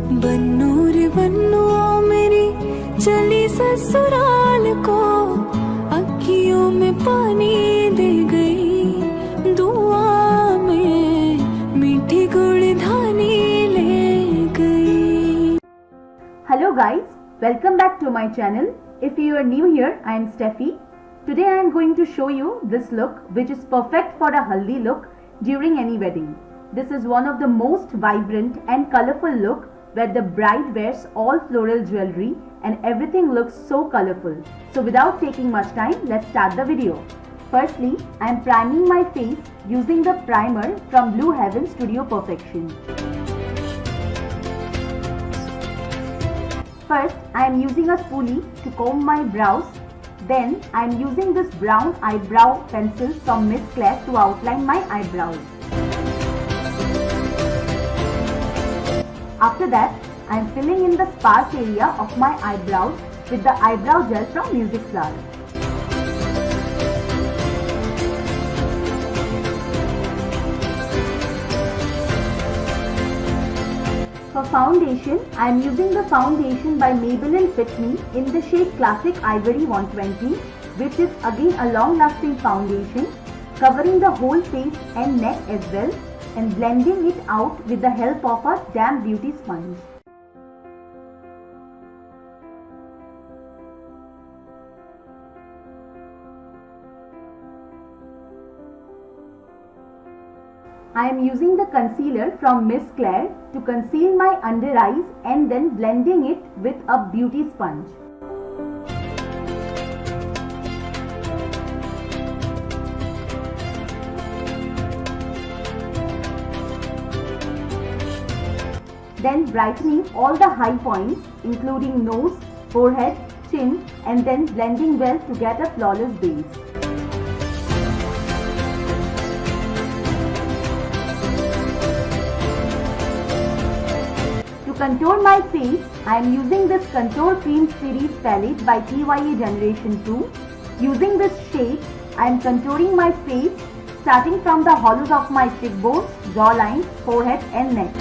बन्नू रे बन्नू मेरी चली ससुराल को, अखियों में पानी दे गई, दुआ में मीठी गुड़धानी ले गई। Hello guys, welcome back to my channel. If you are new here, I am Steffi. Today I am going to show you this look which is perfect for a haldi look during any wedding. This is one of the most vibrant and colorful look where the bride wears all floral jewelry and everything looks so colorful. So without taking much time, let's start the video. Firstly, I am priming my face using the primer from Blue Heaven Studio Perfection. First, I am using a spoolie to comb my brows. Then, I am using this brown eyebrow pencil from Miss Claire to outline my eyebrows. After that, I am filling in the sparse area of my eyebrows with the eyebrow gel from Music Flower. For foundation, I am using the foundation by Maybelline Fit Me in the shade Classic Ivory 120, which is again a long-lasting foundation, covering the whole face and neck as well, and blending it out with the help of a damp beauty sponge. I am using the concealer from Miss Claire to conceal my under eyes and then blending it with a beauty sponge. Then brightening all the high points including nose, forehead, chin, and then blending well to get a flawless base. To contour my face, I am using this Contour Cream Series palette by TYA Generation 2. Using this shade, I am contouring my face starting from the hollows of my cheekbones, jawline, forehead and neck.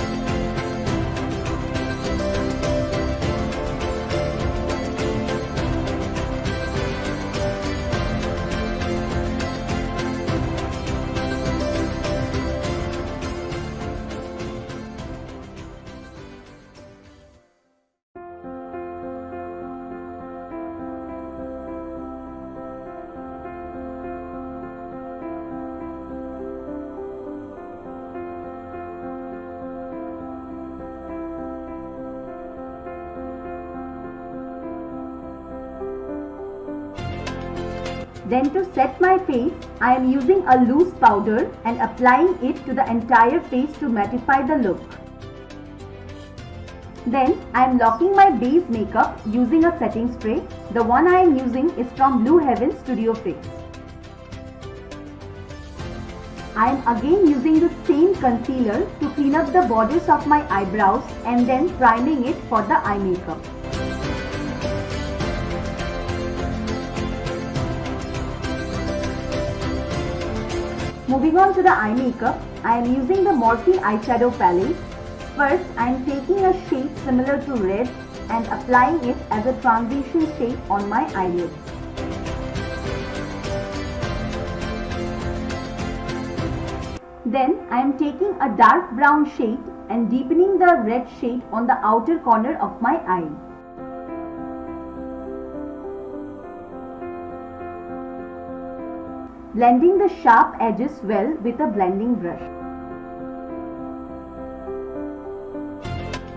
Then to set my face, I am using a loose powder and applying it to the entire face to mattify the look. Then I am locking my base makeup using a setting spray. The one I am using is from Blue Heaven Studio Fix. I am again using the same concealer to clean up the borders of my eyebrows and then priming it for the eye makeup. Moving on to the eye makeup, I am using the Morphe eyeshadow palette. First, I am taking a shade similar to red and applying it as a transition shade on my eyelids. Then, I am taking a dark brown shade and deepening the red shade on the outer corner of my eye. Blending the sharp edges well with a blending brush.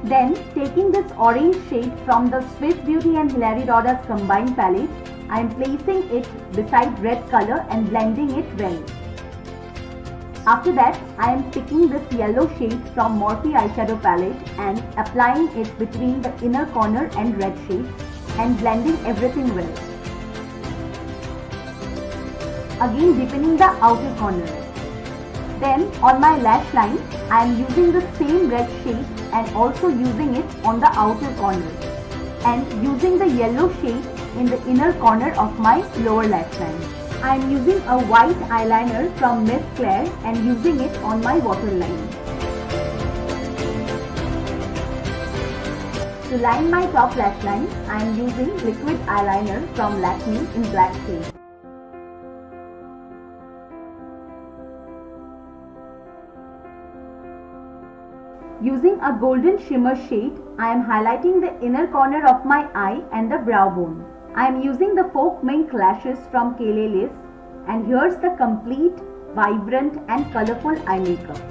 Then, taking this orange shade from the Swiss Beauty and Hilary Rodas combined palette, I am placing it beside red color and blending it well. After that, I am picking this yellow shade from Morphe eyeshadow palette and applying it between the inner corner and red shade and blending everything well. Again deepening the outer corner. Then on my lash line, I am using the same red shade and also using it on the outer corner and using the yellow shade in the inner corner of my lower lash line. I am using a white eyeliner from Miss Claire and using it on my waterline. To line my top lash line, I am using liquid eyeliner from Lakme in black shade. Using a golden shimmer shade, I am highlighting the inner corner of my eye and the brow bone. I am using the Folk Mink lashes from Kele Lace, and here's the complete, vibrant and colorful eye makeup.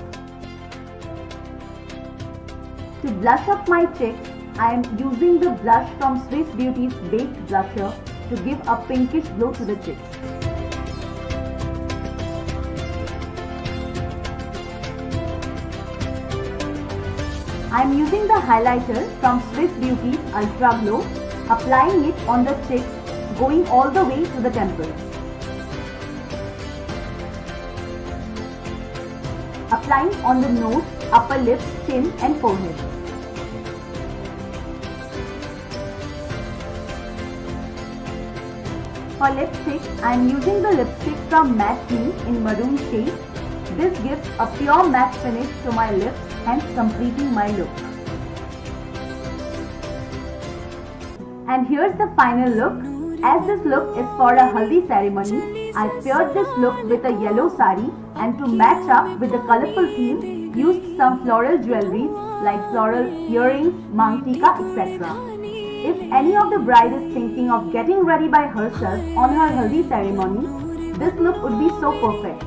To blush up my cheeks, I am using the blush from Swiss Beauty's Baked Blusher to give a pinkish glow to the cheeks. I am using the highlighter from Swiss Beauty's Ultra Glow, applying it on the cheeks, going all the way to the temples. Applying on the nose, upper lips, chin and forehead. For lipstick, I am using the lipstick from Matte Me in maroon shade. This gives a pure matte finish to my lips, hence completing my look. And here's the final look. As this look is for a haldi ceremony, I paired this look with a yellow sari, and to match up with the colorful theme, used some floral jewelry like floral earrings, mang tika, etc. If any of the bride is thinking of getting ready by herself on her haldi ceremony, this look would be so perfect.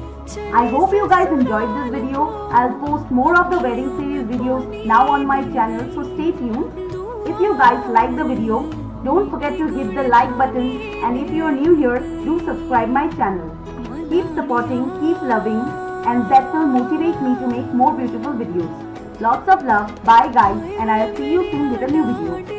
I hope you guys enjoyed this video. I'll post more of the wedding series videos now on my channel, so stay tuned. If you guys like the video, don't forget to hit the like button, and if you are new here, do subscribe my channel. Keep supporting, keep loving, and that will motivate me to make more beautiful videos. Lots of love, bye guys, and I'll see you soon with a new video.